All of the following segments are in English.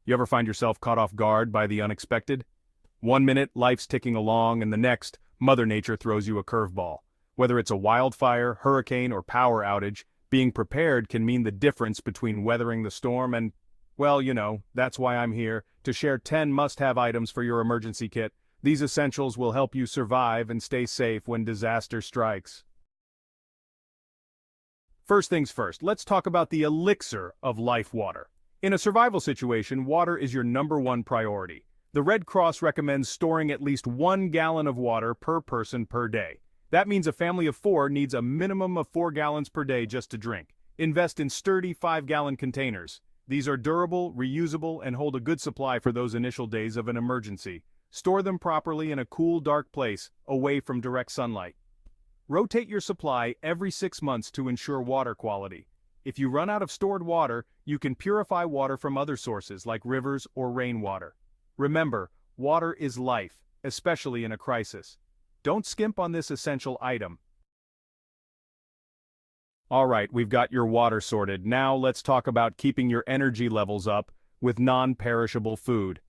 You ever find yourself caught off guard by the unexpected? One minute, life's ticking along, and the next, Mother Nature throws you a curveball. Whether it's a wildfire, hurricane, or power outage, being prepared can mean the difference between weathering the storm and, well, that's why I'm here, to share 10 must-have items for your emergency kit. These essentials will help you survive and stay safe when disaster strikes. First things first, let's talk about the elixir of life water. In a survival situation, water is your #1 priority. The Red Cross recommends storing at least 1 gallon of water per person per day. That means a family of 4 needs a minimum of 4 gallons per day just to drink. Invest in sturdy 5-gallon containers. These are durable, reusable, and hold a good supply for those initial days of an emergency. Store them properly in a cool, dark place, away from direct sunlight. Rotate your supply every 6 months to ensure water quality. If you run out of stored water, you can purify water from other sources like rivers or rainwater. Remember, water is life, especially in a crisis. Don't skimp on this essential item. Alright, we've got your water sorted. Now let's talk about keeping your energy levels up with non-perishable food.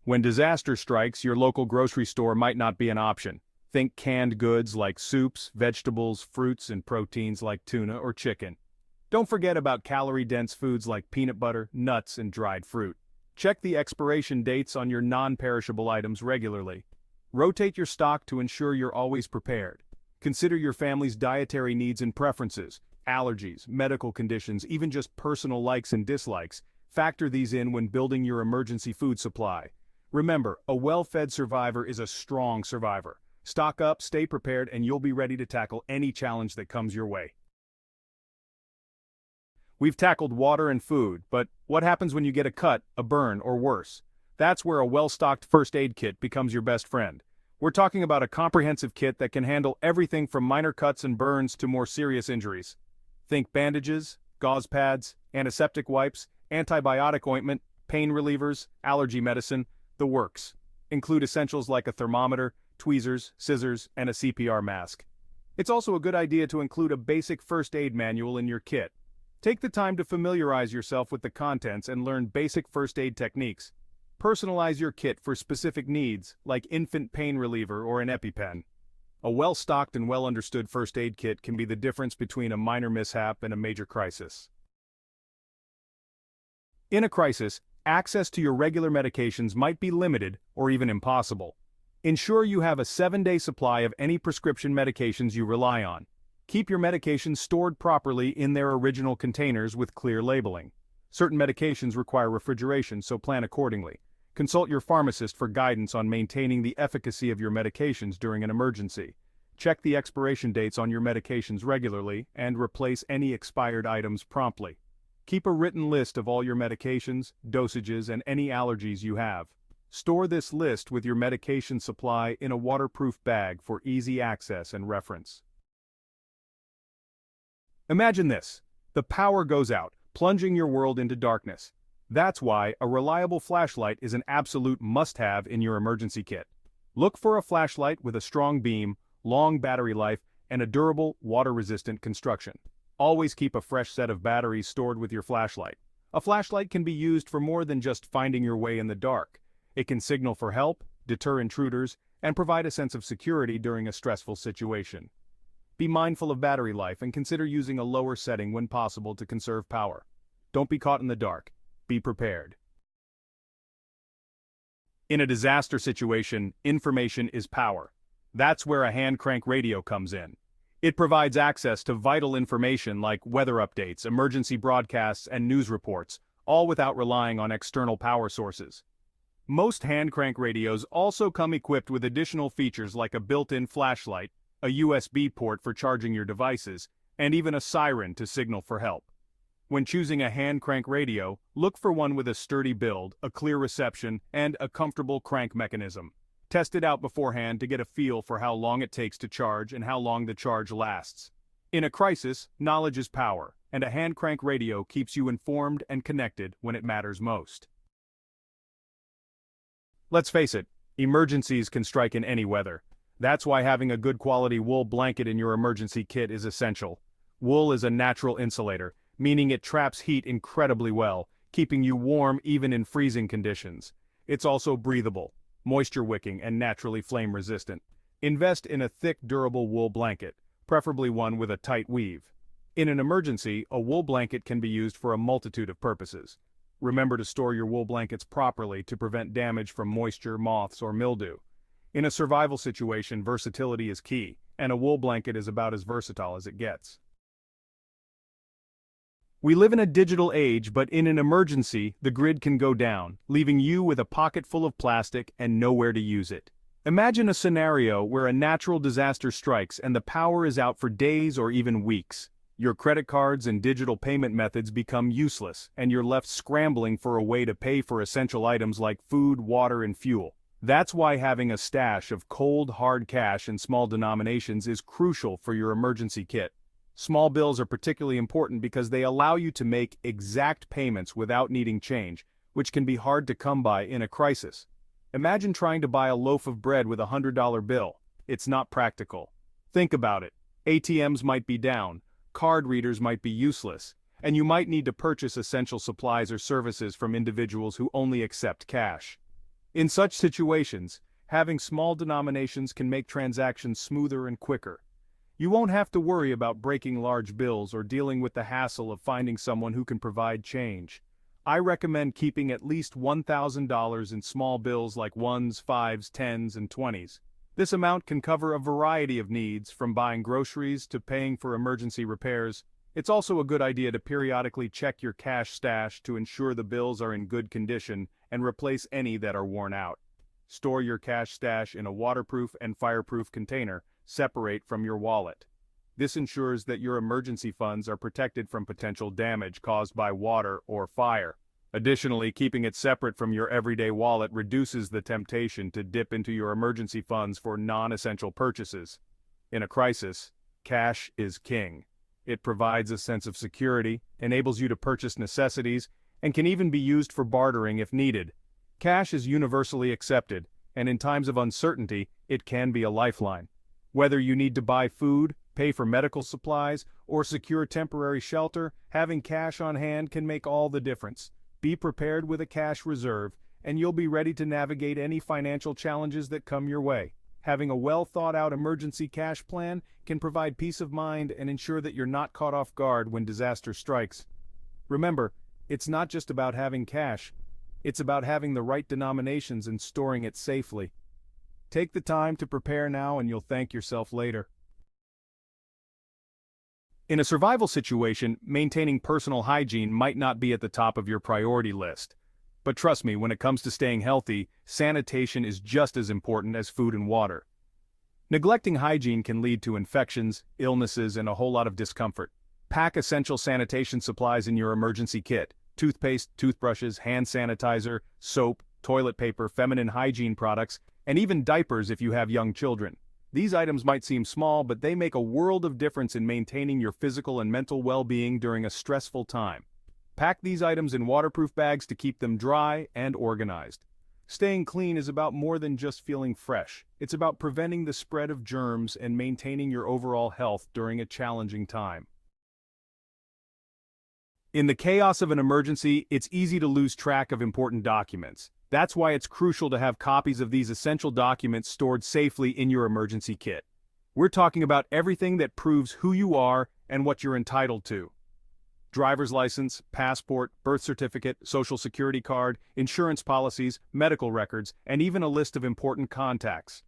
When disaster strikes, your local grocery store might not be an option. Think canned goods like soups, vegetables, fruits, and proteins like tuna or chicken. Don't forget about calorie-dense foods like peanut butter, nuts, and dried fruit. Check the expiration dates on your non-perishable items regularly. Rotate your stock to ensure you're always prepared. Consider your family's dietary needs and preferences, allergies, medical conditions, even just personal likes and dislikes. Factor these in when building your emergency food supply. Remember, a well-fed survivor is a strong survivor. Stock up, stay prepared, and you'll be ready to tackle any challenge that comes your way. We've tackled water and food, but what happens when you get a cut, a burn, or worse? That's where a well-stocked first aid kit becomes your best friend. We're talking about a comprehensive kit that can handle everything from minor cuts and burns to more serious injuries. Think bandages, gauze pads, antiseptic wipes, antibiotic ointment, pain relievers, allergy medicine, the works. Include essentials like a thermometer, tweezers, scissors, and a CPR mask. It's also a good idea to include a basic first aid manual in your kit. Take the time to familiarize yourself with the contents and learn basic first aid techniques. Personalize your kit for specific needs, like infant pain reliever or an EpiPen. A well-stocked and well-understood first aid kit can be the difference between a minor mishap and a major crisis. In a crisis, access to your regular medications might be limited or even impossible. Ensure you have a 7-day supply of any prescription medications you rely on. Keep your medications stored properly in their original containers with clear labeling. Certain medications require refrigeration, so plan accordingly. Consult your pharmacist for guidance on maintaining the efficacy of your medications during an emergency. Check the expiration dates on your medications regularly and replace any expired items promptly. Keep a written list of all your medications, dosages, and any allergies you have. Store this list with your medication supply in a waterproof bag for easy access and reference. Imagine this. The power goes out, plunging your world into darkness. That's why a reliable flashlight is an absolute must-have in your emergency kit. Look for a flashlight with a strong beam, long battery life, and a durable, water-resistant construction. Always keep a fresh set of batteries stored with your flashlight. A flashlight can be used for more than just finding your way in the dark. It can signal for help, deter intruders, and provide a sense of security during a stressful situation. Be mindful of battery life and consider using a lower setting when possible to conserve power. Don't be caught in the dark. Be prepared. In a disaster situation, information is power. That's where a hand crank radio comes in. It provides access to vital information like weather updates, emergency broadcasts, and news reports, all without relying on external power sources. Most hand crank radios also come equipped with additional features like a built-in flashlight, a USB port for charging your devices, and even a siren to signal for help. When choosing a hand crank radio, look for one with a sturdy build, a clear reception, and a comfortable crank mechanism. Test it out beforehand to get a feel for how long it takes to charge and how long the charge lasts. In a crisis, knowledge is power, and a hand crank radio keeps you informed and connected when it matters most. Let's face it, emergencies can strike in any weather. That's why having a good quality wool blanket in your emergency kit is essential. Wool is a natural insulator, meaning it traps heat incredibly well, keeping you warm even in freezing conditions. It's also breathable, moisture-wicking, and naturally flame-resistant. Invest in a thick, durable wool blanket, preferably one with a tight weave. In an emergency, a wool blanket can be used for a multitude of purposes. Remember to store your wool blankets properly to prevent damage from moisture, moths, or mildew. In a survival situation, versatility is key, and a wool blanket is about as versatile as it gets. We live in a digital age, but in an emergency, the grid can go down, leaving you with a pocket full of plastic and nowhere to use it. Imagine a scenario where a natural disaster strikes and the power is out for days or even weeks. Your credit cards and digital payment methods become useless, and you're left scrambling for a way to pay for essential items like food, water, and fuel. That's why having a stash of cold, hard cash in small denominations is crucial for your emergency kit. Small bills are particularly important because they allow you to make exact payments without needing change, which can be hard to come by in a crisis. Imagine trying to buy a loaf of bread with a $100 bill. It's not practical. Think about it. ATMs might be down, card readers might be useless, and you might need to purchase essential supplies or services from individuals who only accept cash. In such situations, having small denominations can make transactions smoother and quicker. You won't have to worry about breaking large bills or dealing with the hassle of finding someone who can provide change. I recommend keeping at least $1,000 in small bills like 1s, 5s, 10s, and 20s. This amount can cover a variety of needs, from buying groceries to paying for emergency repairs. It's also a good idea to periodically check your cash stash to ensure the bills are in good condition and replace any that are worn out. Store your cash stash in a waterproof and fireproof container, separate from your wallet. This ensures that your emergency funds are protected from potential damage caused by water or fire. Additionally, keeping it separate from your everyday wallet reduces the temptation to dip into your emergency funds for non-essential purchases. In a crisis, cash is king. It provides a sense of security, enables you to purchase necessities, and can even be used for bartering if needed. Cash is universally accepted, and in times of uncertainty, it can be a lifeline. Whether you need to buy food, pay for medical supplies, or secure temporary shelter, having cash on hand can make all the difference. Be prepared with a cash reserve, and you'll be ready to navigate any financial challenges that come your way. Having a well-thought-out emergency cash plan can provide peace of mind and ensure that you're not caught off guard when disaster strikes. Remember, it's not just about having cash. It's about having the right denominations and storing it safely. Take the time to prepare now and you'll thank yourself later. In a survival situation, maintaining personal hygiene might not be at the top of your priority list. But trust me, when it comes to staying healthy, sanitation is just as important as food and water. Neglecting hygiene can lead to infections, illnesses, and a whole lot of discomfort. Pack essential sanitation supplies in your emergency kit: toothpaste, toothbrushes, hand sanitizer, soap, toilet paper, feminine hygiene products, and even diapers if you have young children. These items might seem small, but they make a world of difference in maintaining your physical and mental well-being during a stressful time. Pack these items in waterproof bags to keep them dry and organized. Staying clean is about more than just feeling fresh. It's about preventing the spread of germs and maintaining your overall health during a challenging time. In the chaos of an emergency, it's easy to lose track of important documents. That's why it's crucial to have copies of these essential documents stored safely in your emergency kit. We're talking about everything that proves who you are and what you're entitled to. Driver's license, passport, birth certificate, social security card, insurance policies, medical records, and even a list of important contacts.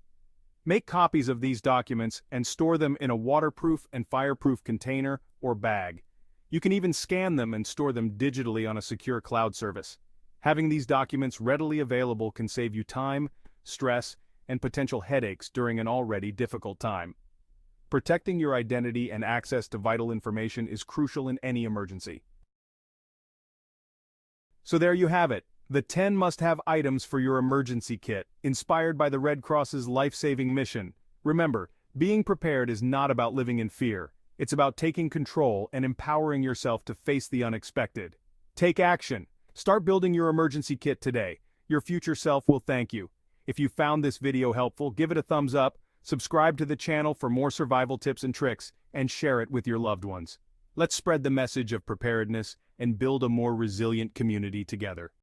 Make copies of these documents and store them in a waterproof and fireproof container or bag. You can even scan them and store them digitally on a secure cloud service. Having these documents readily available can save you time, stress, and potential headaches during an already difficult time. Protecting your identity and access to vital information is crucial in any emergency. So there you have it, the 10 must-have items for your emergency kit, inspired by the Red Cross's life-saving mission. Remember, being prepared is not about living in fear. It's about taking control and empowering yourself to face the unexpected. Take action. Start building your emergency kit today. Your future self will thank you. If you found this video helpful, give it a thumbs up, subscribe to the channel for more survival tips and tricks, and share it with your loved ones. Let's spread the message of preparedness and build a more resilient community together.